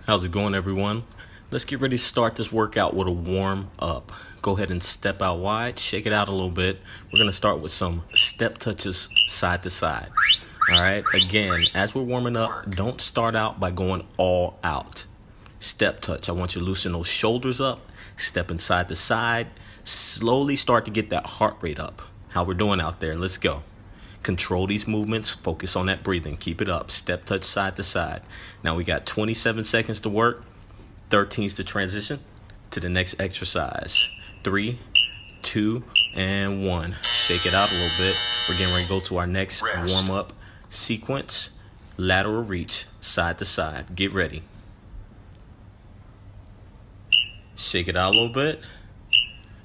How's it going, everyone? Let's get ready to start this workout with a warm up. Go ahead and step out wide, shake it out a little bit. We're going to start with some step touches side to side. All right, again, as we're warming up, don't start out by going all out. Step touch. I want you to loosen those shoulders up, stepping side to side. Slowly start to get that heart rate up. How we're doing out there. Let's go. Control these movements. Focus on that breathing. Keep it up. Step touch side to side. Now we got 27 seconds to work. 13's to transition to the next exercise. 3, 2, and 1. Shake it out a little bit. We're getting ready to go to our next warm-up sequence. Lateral reach, side to side. Get ready. Shake it out a little bit.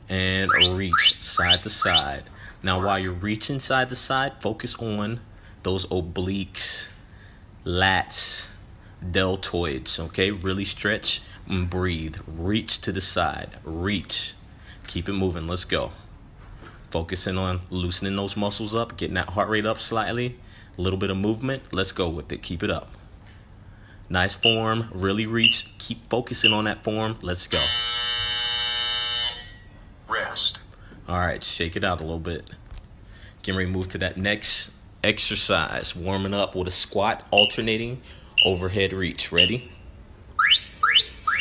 And reach side to side. Now while you're reaching side to side, focus on those obliques, lats, deltoids, okay? Really stretch and breathe. Reach to the side. Reach. Keep it moving. Let's go. Focusing on loosening those muscles up, getting that heart rate up slightly. A little bit of movement. Let's go with it. Keep it up. Nice form. Really reach. Keep focusing on that form. Let's go. Rest. All right, shake it out a little bit. Getting ready to move to that next exercise. Warming up with a squat, alternating overhead reach. Ready?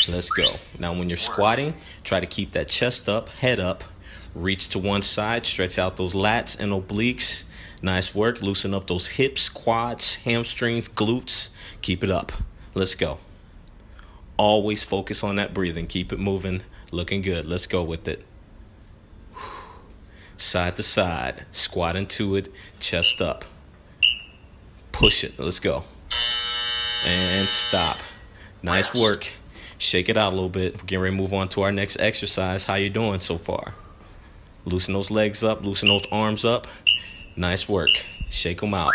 Let's go. Now when you're squatting, try to keep that chest up, head up. Reach to one side, stretch out those lats and obliques. Nice work. Loosen up those hips, quads, hamstrings, glutes. Keep it up. Let's go. Always focus on that breathing. Keep it moving. Looking good. Let's go with it. Side to side. Squat into it. Chest up. Push it. Let's go. And stop. Nice work. Shake it out a little bit. We're getting ready to move on to our next exercise. How you doing so far? Loosen those legs up. Loosen those arms up. Nice work. Shake them out.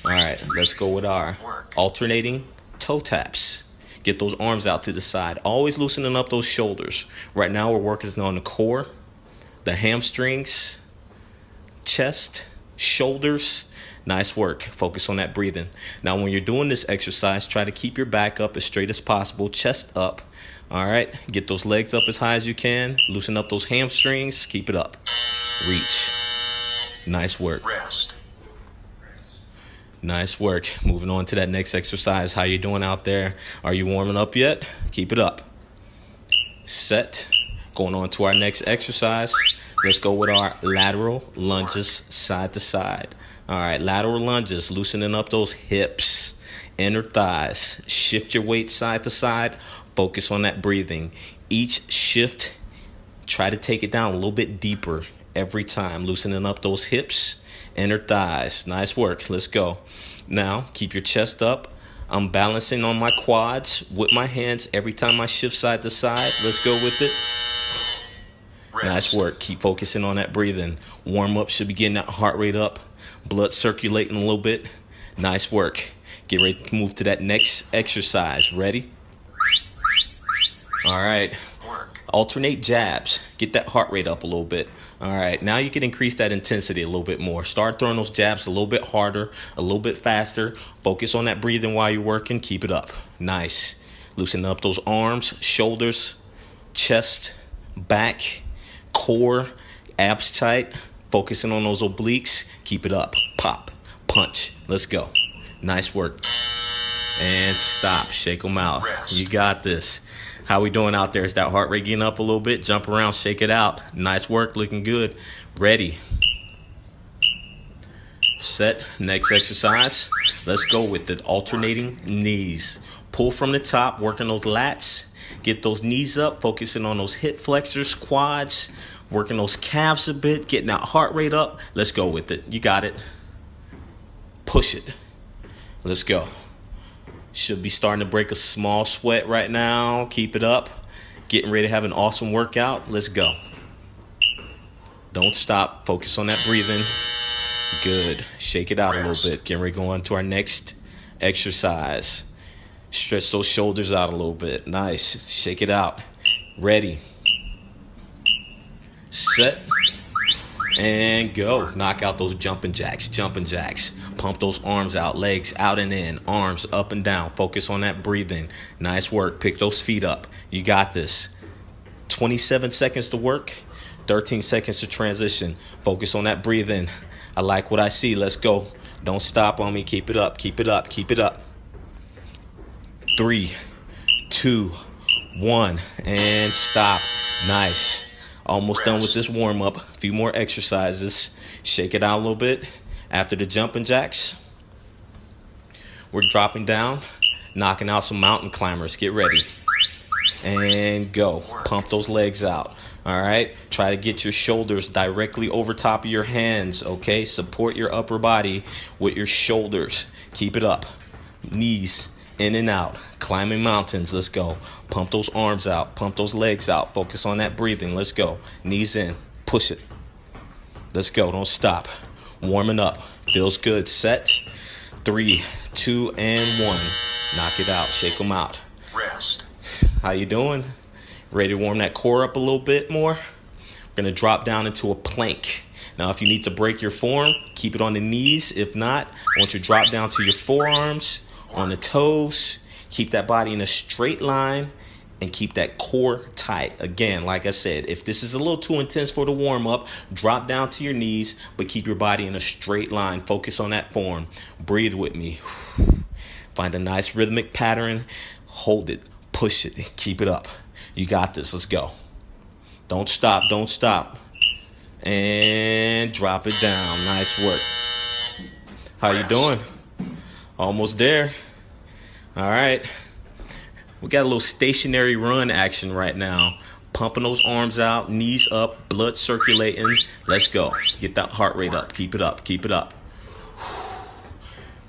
All right. Let's go with our alternating toe taps. Get those arms out to the side. Always loosening up those shoulders. Right now we're working on the core, the hamstrings, chest, shoulders. Nice work. Focus on that breathing. Now, when you're doing this exercise, try to keep your back up as straight as possible, chest up. All right. Get those legs up as high as you can. Loosen up those hamstrings. Keep it up. Reach. Nice work. Rest. Nice work. Moving on to that next exercise. How you doing out there? Are you warming up yet? Keep it up. Set. Going on to our next exercise. Let's go with our lateral lunges side to side. All right, lateral lunges, loosening up those hips, inner thighs. Shift your weight side to side. Focus on that breathing. Each shift, try to take it down a little bit deeper every time. Loosening up those hips, inner thighs. Nice work. Let's go. Now, keep your chest up. I'm balancing on my quads with my hands every time I shift side to side. Let's go with it. Nice work. Keep focusing on that breathing. Warm up should be getting that heart rate up. Blood circulating a little bit. Nice work. Get ready to move to that next exercise. Ready? All right. Alternate jabs. Get that heart rate up a little bit. All right. Now you can increase that intensity a little bit more. Start throwing those jabs a little bit harder, a little bit faster. Focus on that breathing while you're working. Keep it up. Nice. Loosen up those arms, shoulders, chest, back, core, abs tight. Focusing on those obliques. Keep it up. Pop. Punch. Let's go. Nice work. And stop. Shake them out. You got this. How we doing out there? Is that heart rate getting up a little bit? Jump around. Shake it out. Nice work. Looking good. Ready. Set. Next exercise. Let's go with it. Alternating knees. Pull from the top. Working those lats. Get those knees up. Focusing on those hip flexors, quads. Working those calves a bit, getting that heart rate up. Let's go with it. You got it. Push it. Let's go. Should be starting to break a small sweat right now. Keep it up. Getting ready to have an awesome workout. Let's go. Don't stop. Focus on that breathing. Good. Shake it out a little bit. Getting ready to go on to our next exercise. Stretch those shoulders out a little bit. Nice. Shake it out. Ready. Set. And go. Knock out those jumping jacks. Jumping jacks. Pump those arms out, legs out and in, arms up and down. Focus on that breathing. Nice work. Pick those feet up. You got this. 27 seconds to work, 13 seconds to transition. Focus on that breathing. I like what I see. Let's go. Don't stop on me. Keep it up. Keep it up. Keep it up. 3, 2, 1, and stop. Nice. Almost done with this warm up. A few more exercises. Shake it out a little bit. After the jumping jacks, we're dropping down, knocking out some mountain climbers. Get ready. And go. Pump those legs out. All right. Try to get your shoulders directly over top of your hands. Okay. Support your upper body with your shoulders. Keep it up. Knees in and out. Climbing mountains. Let's go. Pump those arms out. Pump those legs out. Focus on that breathing. Let's go. Knees in. Push it. Let's go. Don't stop. Warming up. Feels good. Set. 3, 2, and 1. Knock it out. Shake them out. Rest. How you doing? Ready to warm that core up a little bit more? We're going to drop down into a plank. Now, if you need to break your form, keep it on the knees. If not, I want you to drop down to your forearms, on the toes. Keep that body in a straight line and keep that core tight. Again, like I said, if this is a little too intense for the warm-up, drop down to your knees, but keep your body in a straight line. Focus on that form. Breathe with me. Find a nice rhythmic pattern. Hold it. Push it. Keep it up. You got this. Let's go. Don't stop. Don't stop. And drop it down. Nice work. How you doing? Almost there. All right. We got a little stationary run action right now. Pumping those arms out, knees up, blood circulating. Let's go. Get that heart rate up. Keep it up. Keep it up.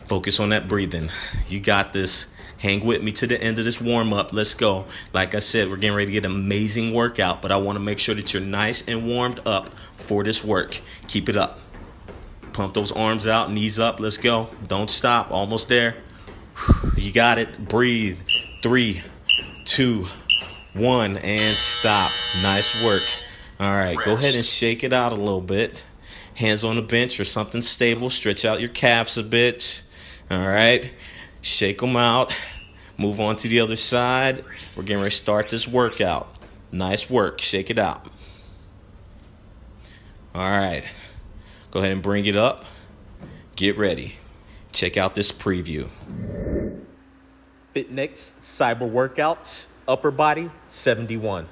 Focus on that breathing. You got this. Hang with me to the end of this warm-up. Let's go. Like I said, we're getting ready to get an amazing workout, but I want to make sure that you're nice and warmed up for this work. Keep it up. Pump those arms out, knees up. Let's go. Don't stop. Almost there. You got it. Breathe. 3, 2, 1, and stop. Nice work. All right, go ahead and shake it out a little bit. Hands on the bench or something stable. Stretch out your calves a bit. All right, shake them out. Move on to the other side. We're getting ready to start this workout. Nice work. Shake it out. All right, go ahead and bring it up. Get ready. Check out this preview. Fitnex Cyber Workouts, Upper Body 71.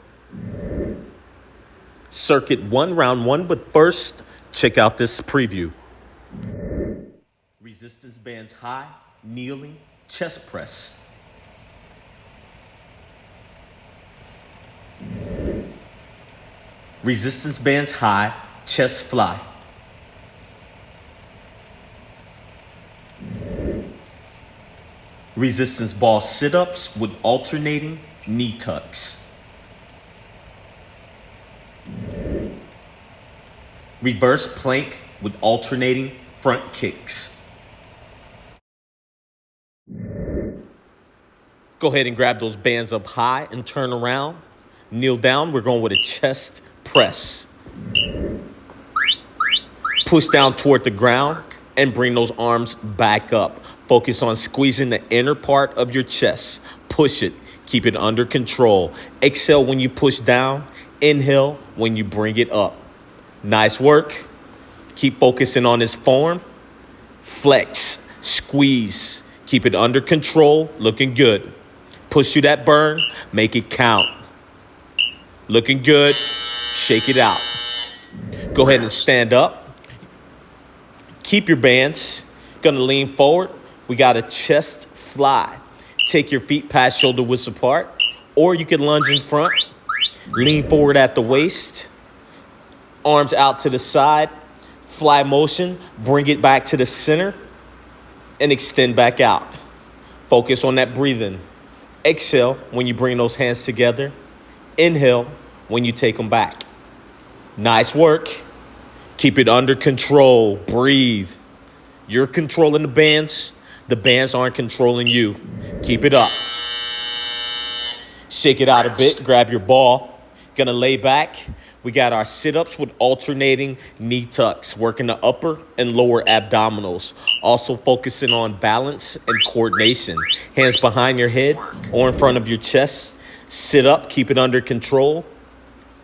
Circuit 1, round 1, but first, check out this preview. Resistance bands high, kneeling, chest press. Resistance bands high, chest fly. Resistance ball sit-ups with alternating knee tucks. Reverse plank with alternating front kicks. Go ahead and grab those bands up high and turn around. Kneel down. We're going with a chest press. Push down toward the ground and bring those arms back up. Focus on squeezing the inner part of your chest. Push it. Keep it under control. Exhale when you push down. Inhale when you bring it up. Nice work. Keep focusing on this form. Flex. Squeeze. Keep it under control. Looking good. Push through that burn. Make it count. Looking good. Shake it out. Go ahead and stand up. Keep your bands. Gonna lean forward. We got a chest fly. Take your feet past shoulder widths apart, or you can lunge in front. Lean forward at the waist. Arms out to the side. Fly motion. Bring it back to the center and extend back out. Focus on that breathing. Exhale when you bring those hands together. Inhale when you take them back. Nice work. Keep it under control. Breathe. You're controlling the bands. The bands aren't controlling you. Keep it up. Shake it out a bit. Grab your ball. Gonna lay back. We got our sit-ups with alternating knee tucks, working the upper and lower abdominals. Also focusing on balance and coordination. Hands behind your head or in front of your chest. Sit up, keep it under control.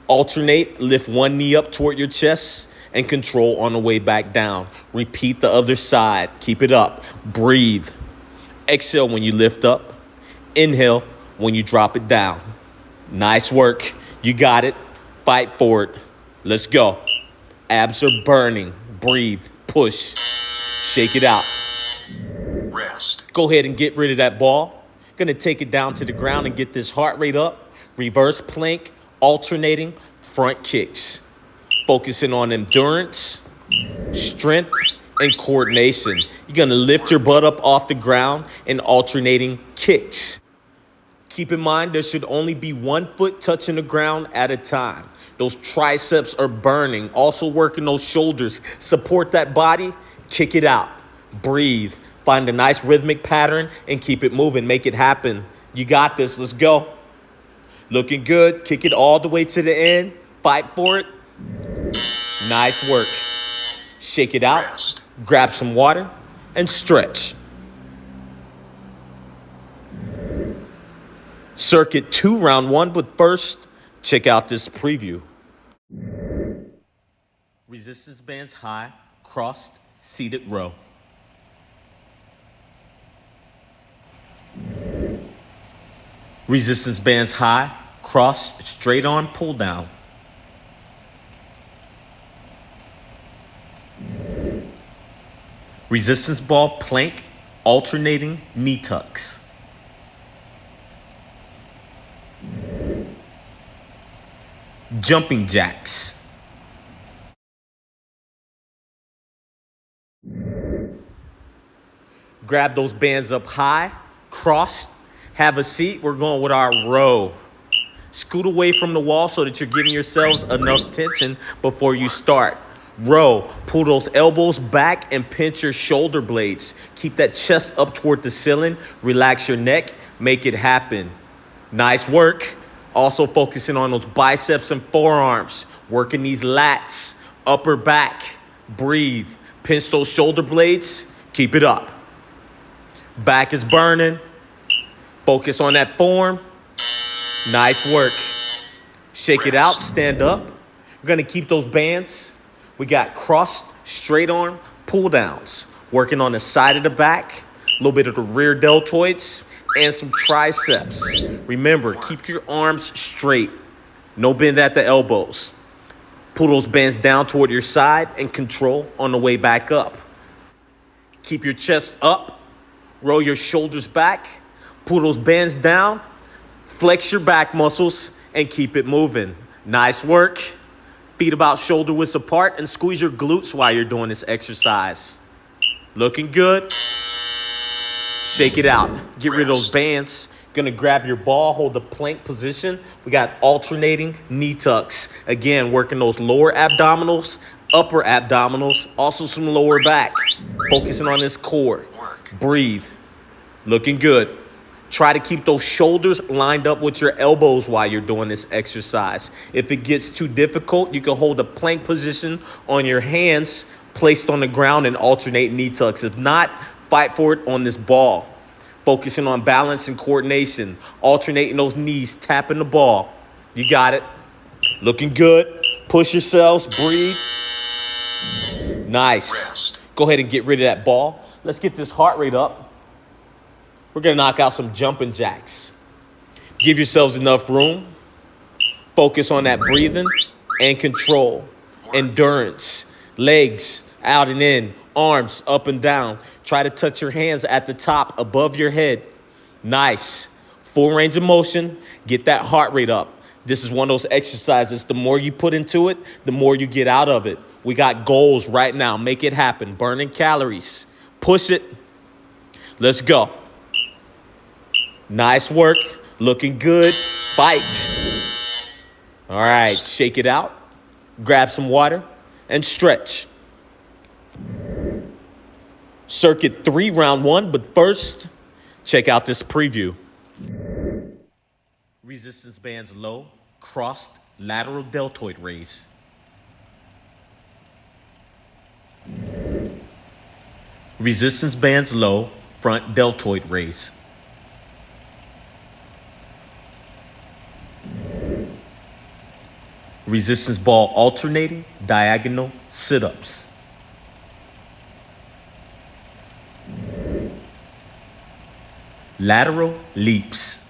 Alternate, lift one knee up toward your chest and control on the way back down. Repeat the other side. Keep it up. Breathe. Exhale when you lift up. Inhale when you drop it down. Nice work. You got it. Fight for it. Let's go. Abs are burning. Breathe. Push. Shake it out. Rest. Go ahead and get rid of that ball. Gonna take it down to the ground and get this heart rate up. Reverse plank. Alternating front kicks. Focusing on endurance, strength, and coordination. You're going to lift your butt up off the ground and alternating kicks. Keep in mind, there should only be 1 foot touching the ground at a time. Those triceps are burning. Also working those shoulders. Support that body. Kick it out. Breathe. Find a nice rhythmic pattern and keep it moving. Make it happen. You got this. Let's go. Looking good. Kick it all the way to the end. Fight for it. Nice work. Shake it out. Rest. Grab some water and stretch. Circuit 2, round 1, but first, check out this preview. Resistance bands high, crossed, seated row. Resistance bands high, cross, straight arm, pull down. Resistance ball, plank, alternating knee tucks. Jumping jacks. Grab those bands up high, crossed. Have a seat. We're going with our row. Scoot away from the wall so that you're giving yourselves enough tension before you start. Row. Pull those elbows back and pinch your shoulder blades. Keep that chest up toward the ceiling. Relax your neck. Make it happen. Nice work. Also focusing on those biceps and forearms. Working these lats. Upper back. Breathe. Pinch those shoulder blades. Keep it up. Back is burning. Focus on that form. Nice work. Shake it out. Stand up. We're going to keep those bands. We got crossed, straight arm, pull downs. Working on the side of the back. A little bit of the rear deltoids. And some triceps. Remember, keep your arms straight. No bend at the elbows. Pull those bands down toward your side and control on the way back up. Keep your chest up. Roll your shoulders back. Pull those bands down, flex your back muscles, and keep it moving. Nice work. Feet about shoulder widths apart and squeeze your glutes while you're doing this exercise. Looking good. Shake it out. Get rid of those bands. Gonna grab your ball, hold the plank position. We got alternating knee tucks. Again, working those lower abdominals, upper abdominals, also some lower back. Focusing on this core. Breathe. Looking good. Try to keep those shoulders lined up with your elbows while you're doing this exercise. If it gets too difficult, you can hold a plank position on your hands placed on the ground and alternate knee tucks. If not, fight for it on this ball. Focusing on balance and coordination. Alternating those knees, tapping the ball. You got it. Looking good. Push yourselves. Breathe. Nice. Rest. Go ahead and get rid of that ball. Let's get this heart rate up. We're going to knock out some jumping jacks. Give yourselves enough room. Focus on that breathing and control. Endurance. Legs out and in. Arms up and down. Try to touch your hands at the top above your head. Nice. Full range of motion. Get that heart rate up. This is one of those exercises. The more you put into it, the more you get out of it. We got goals right now. Make it happen. Burning calories. Push it. Let's go. Nice work. Looking good. Fight. All right. Shake it out. Grab some water and stretch. Circuit 3, round 1. But first, check out this preview. Resistance bands low. crossed lateral deltoid raise, resistance bands low, front deltoid raise, resistance ball alternating, diagonal sit-ups, lateral leaps,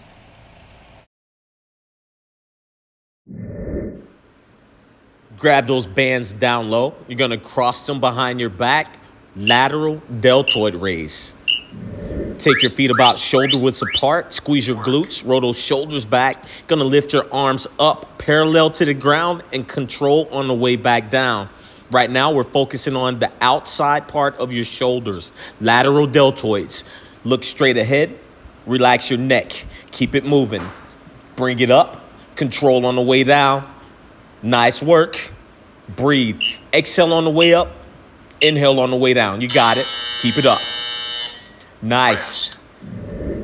grab those bands down low. You're going to cross them behind your back, lateral deltoid raise. Take your feet about shoulder widths apart, squeeze your glutes, roll those shoulders back. Gonna lift your arms up parallel to the ground and control on the way back down. Right now, we're focusing on the outside part of your shoulders, lateral deltoids. Look straight ahead, relax your neck, keep it moving. Bring it up, control on the way down. Nice work. Breathe. Exhale on the way up, inhale on the way down. You got it. Keep it up. Nice.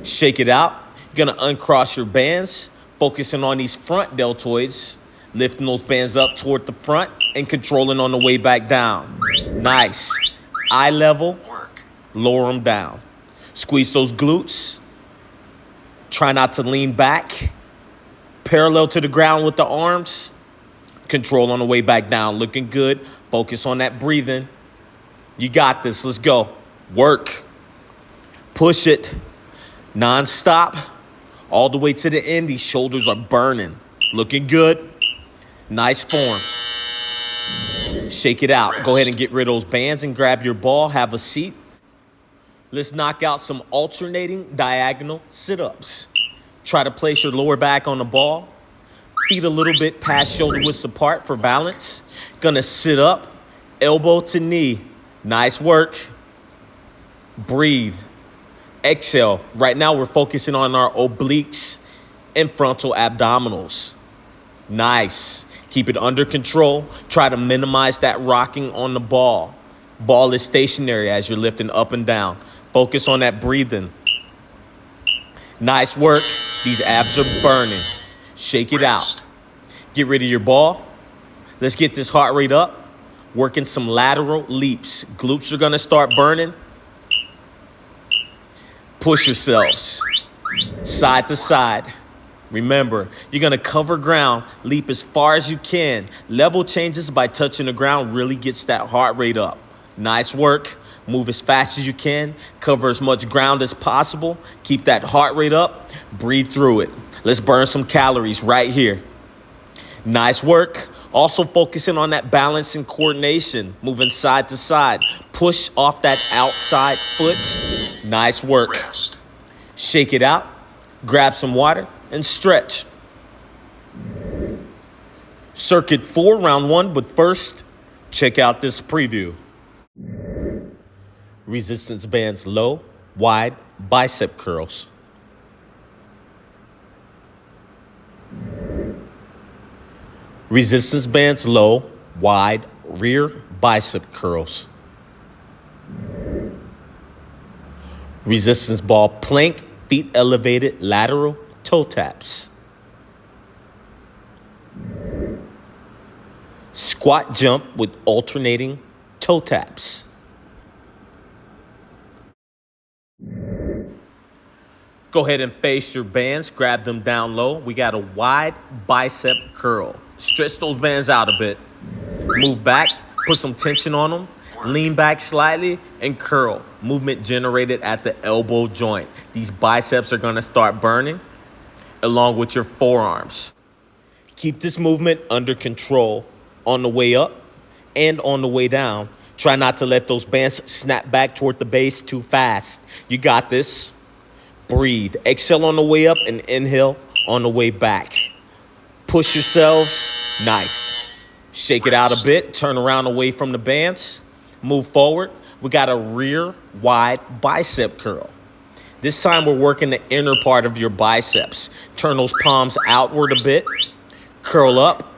Shake it out. You're going to uncross your bands, focusing on these front deltoids, lifting those bands up toward the front and controlling on the way back down. Nice. Eye level, lower them down. Squeeze those glutes. Try not to lean back. Parallel to the ground with the arms. Control on the way back down. Looking good. Focus on that breathing. You got this. Let's go. Work. Push it non-stop all the way to the end. These shoulders are burning. Looking good. Nice form. Shake it out. Go ahead and get rid of those bands and grab your ball. Have a seat. Let's knock out some alternating diagonal sit-ups. Try to place your lower back on the ball. Feet a little bit past shoulder widths apart for balance. Gonna sit up, elbow to knee. Nice work. Breathe. Exhale. Right now we're focusing on our obliques and frontal abdominals. Nice. Keep it under control. Try to minimize that rocking on the ball. Ball is stationary as you're lifting up and down. Focus on that breathing. Nice work. These abs are burning. Shake it out. Get rid of your ball. Let's get this heart rate up. Working some lateral leaps. Glutes are going to start burning. Push yourselves side to side. Remember, you're going to cover ground, leap as far as you can. Level changes by touching the ground really gets that heart rate up. Nice work. Move as fast as you can. Cover as much ground as possible. Keep that heart rate up. Breathe through it. Let's burn some calories right here. Nice work. Also focusing on that balance and coordination. Moving side to side. Push off that outside foot. Nice work. Shake it out. Grab some water and stretch. Circuit 4, round 1, but first, check out this preview. Resistance bands low, wide, bicep curls. Resistance bands low, wide, rear bicep curls. Resistance ball plank, feet elevated, lateral toe taps. Squat jump with alternating toe taps. Go ahead and face your bands, grab them down low. We got a wide bicep curl. Stretch those bands out a bit. Move back, put some tension on them. Lean back slightly and curl. Movement generated at the elbow joint. These biceps are going to start burning along with your forearms. Keep this movement under control on the way up and on the way down. Try not to let those bands snap back toward the base too fast. You got this. Breathe. Exhale on the way up and inhale on the way back. Push yourselves. Nice. Shake it out a bit. Turn around away from the bands. Move forward. We got a rear wide bicep curl. This time we're working the inner part of your biceps. Turn those palms outward a bit. Curl up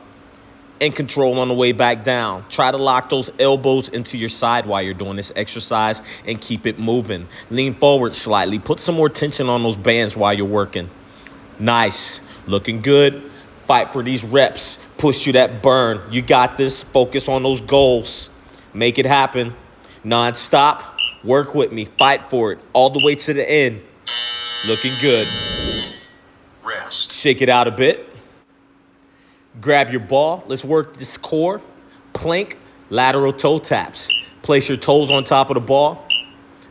and control on the way back down. Try to lock those elbows into your side while you're doing this exercise and keep it moving. Lean forward slightly. Put some more tension on those bands while you're working. Nice. Looking good. Fight for these reps. Push you that burn. You got this. Focus on those goals. Make it happen. Non-stop. Work with me. Fight for it. All the way to the end. Looking good. Rest. Shake it out a bit. Grab your ball. Let's work this core. Plank, lateral toe taps. Place your toes on top of the ball.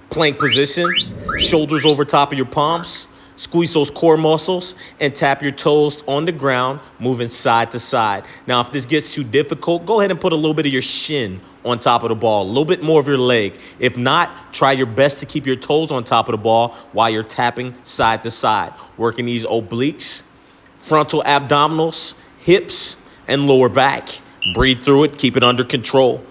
Plank position. Shoulders over top of your palms. Squeeze those core muscles and tap your toes on the ground, moving side to side. Now, if this gets too difficult, go ahead and put a little bit of your shin on top of the ball, a little bit more of your leg. If not, try your best to keep your toes on top of the ball while you're tapping side to side. Working these obliques, frontal abdominals, hips, and lower back. Breathe through it. Keep it under control.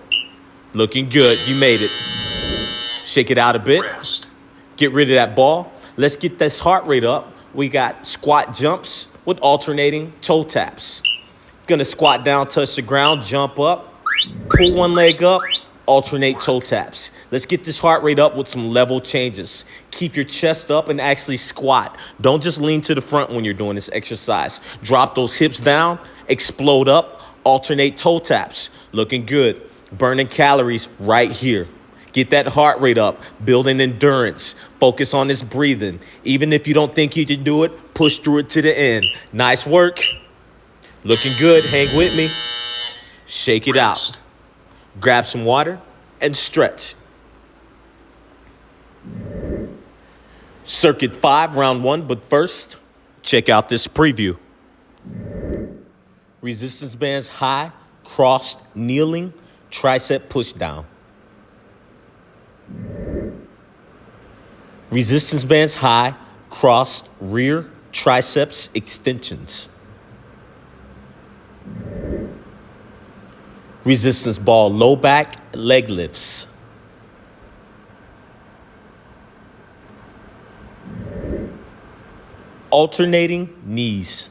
Looking good. You made it. Shake it out a bit. Rest. Get rid of that ball. Let's get this heart rate up. We got squat jumps with alternating toe taps. Gonna squat down, touch the ground, jump up, pull one leg up, alternate toe taps. Let's get this heart rate up with some level changes. Keep your chest up and actually squat. Don't just lean to the front when you're doing this exercise. Drop those hips down, explode up, alternate toe taps. Looking good. Burning calories right here. Get that heart rate up, building endurance, focus on this breathing. Even if you don't think you can do it, push through it to the end. Nice work. Looking good. Hang with me. Shake it out. Grab some water and stretch. Circuit 5, round 1, but first, check out this preview. Resistance bands high, crossed, kneeling, tricep push down. Resistance bands high, crossed, rear, triceps extensions. Resistance ball, low back, leg lifts. Alternating knees.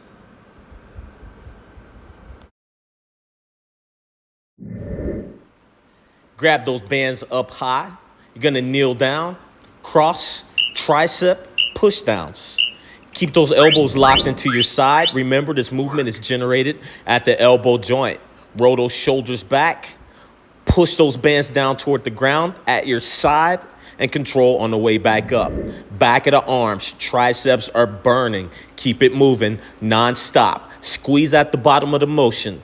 Grab those bands up high. You're going to kneel down, cross, tricep, push downs. Keep those elbows locked into your side. Remember, this movement is generated at the elbow joint. Roll those shoulders back. Push those bands down toward the ground at your side and control on the way back up. Back of the arms, triceps are burning. Keep it moving non-stop. Squeeze at the bottom of the motion.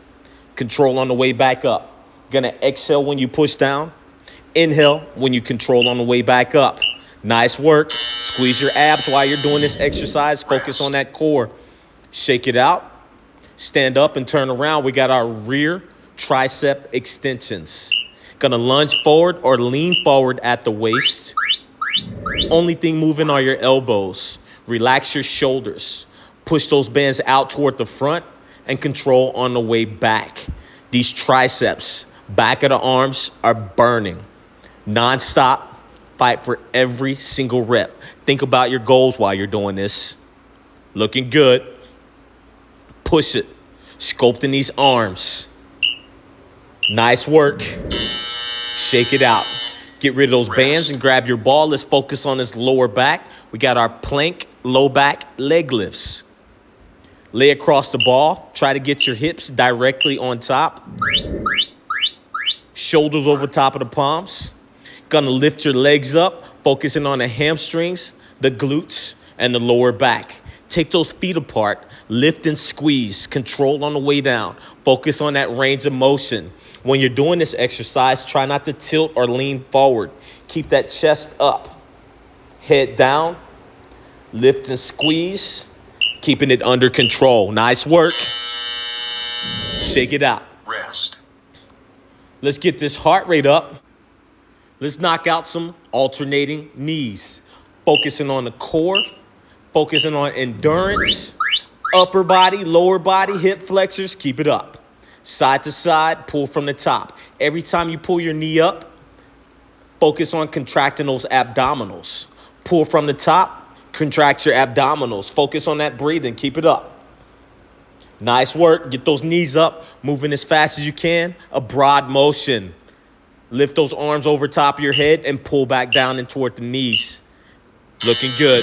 Control on the way back up. Gonna exhale when you push down. Inhale when you control on the way back up. Nice work. Squeeze your abs while you're doing this exercise. Focus on that core. Shake it out. Stand up and turn around. We got our rear tricep extensions. Gonna lunge forward or lean forward at the waist. Only thing moving are your elbows. Relax your shoulders. Push those bands out toward the front and control on the way back. These triceps, back of the arms are burning. Non-stop, fight for every single rep. Think about your goals while you're doing this. Looking good. Push it. Sculpting these arms. Nice work. Shake it out. Get rid of those bands and grab your ball. Let's focus on this lower back. We got our plank, low back, leg lifts. Lay across the ball. Try to get your hips directly on top. Shoulders over top of the palms. Gonna lift your legs up, focusing on the hamstrings, the glutes, and the lower back. Take those feet apart, lift and squeeze, control on the way down. Focus on that range of motion. When you're doing this exercise, try not to tilt or lean forward. Keep that chest up, head down, lift and squeeze, keeping it under control. Nice work. Shake it out. Rest. Let's get this heart rate up. Let's knock out some alternating knees. Focusing on the core, focusing on endurance, upper body, lower body, hip flexors. Keep it up. Side to side, pull from the top. Every time you pull your knee up, focus on contracting those abdominals. Pull from the top, contract your abdominals. Focus on that breathing. Keep it up. Nice work. Get those knees up, moving as fast as you can. A broad motion. Lift those arms over top of your head and pull back down and toward the knees. Looking good.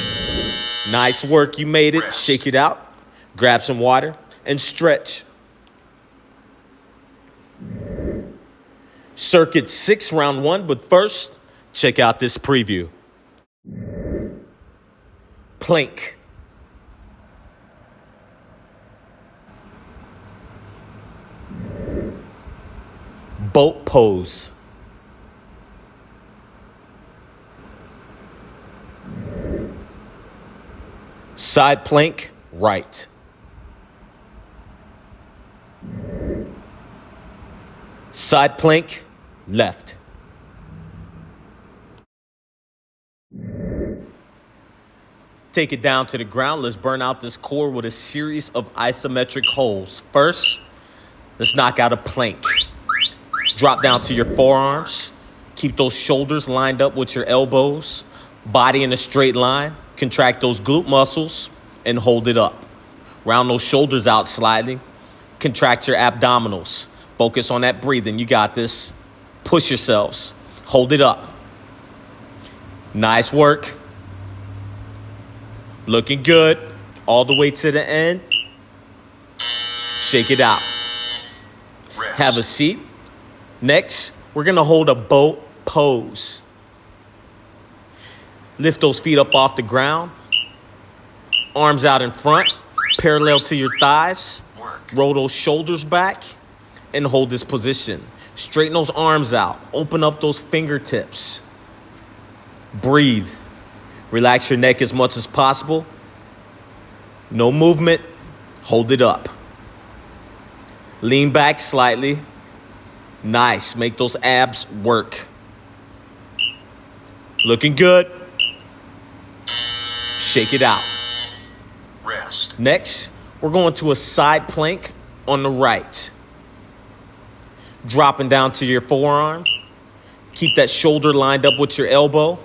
Nice work. You made it. Shake it out. Grab some water. and stretch. Circuit 6, round 1, but first, check out this preview. Plank. Boat pose. Side plank, right. Side plank, left. Take it down to the ground. Let's burn out this core with a series of isometric holds. First, let's knock out a plank. Drop down to your forearms. Keep those shoulders lined up with your elbows. Body in a straight line. Contract those glute muscles and hold it up. Round those shoulders out slightly. Contract your abdominals. Focus on that breathing. You got this. Push yourselves. Hold it up. Nice work. Looking good. All the way to the end. Shake it out. Rest. Have a seat. Next, we're going to hold a boat pose. Lift those feet up off the ground. Arms out in front, parallel to your thighs. Work. Roll those shoulders back and hold this position. Straighten those arms out. Open up those fingertips. Breathe. Relax your neck as much as possible. No movement. Hold it up. Lean back slightly. Nice. Make those abs work. Looking good. Shake it out. Rest. Next, we're going to a side plank on the right. Dropping down to your forearm. Keep that shoulder lined up with your elbow.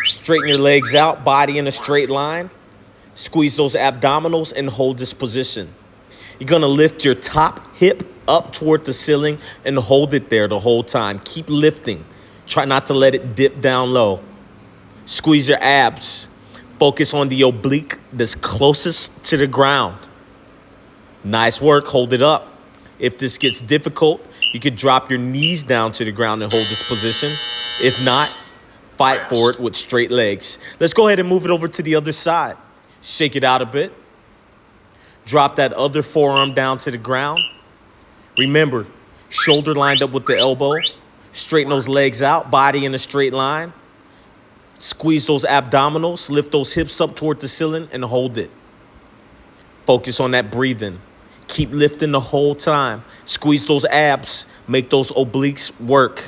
Straighten your legs out, body in a straight line. Squeeze those abdominals and hold this position. You're going to lift your top hip up toward the ceiling and hold it there the whole time. Keep lifting. Try not to let it dip down low. Squeeze your abs. Focus on the oblique that's closest to the ground. Nice work. Hold it up. If this gets difficult, you could drop your knees down to the ground and hold this position. If not, fight for it with straight legs. Let's go ahead and move it over to the other side. Shake it out a bit. Drop that other forearm down to the ground. Remember, shoulder lined up with the elbow. Straighten those legs out, body in a straight line. Squeeze those abdominals, lift those hips up toward the ceiling and hold it. Focus on that breathing. Keep lifting the whole time. Squeeze those abs, make those obliques work.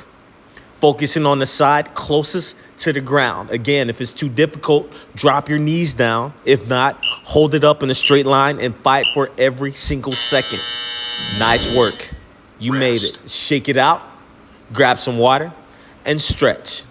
Focusing on the side closest to the ground. Again, if it's too difficult, drop your knees down. If not, hold it up in a straight line and fight for every single second. Nice work. You made it. Shake it out, grab some water, and stretch.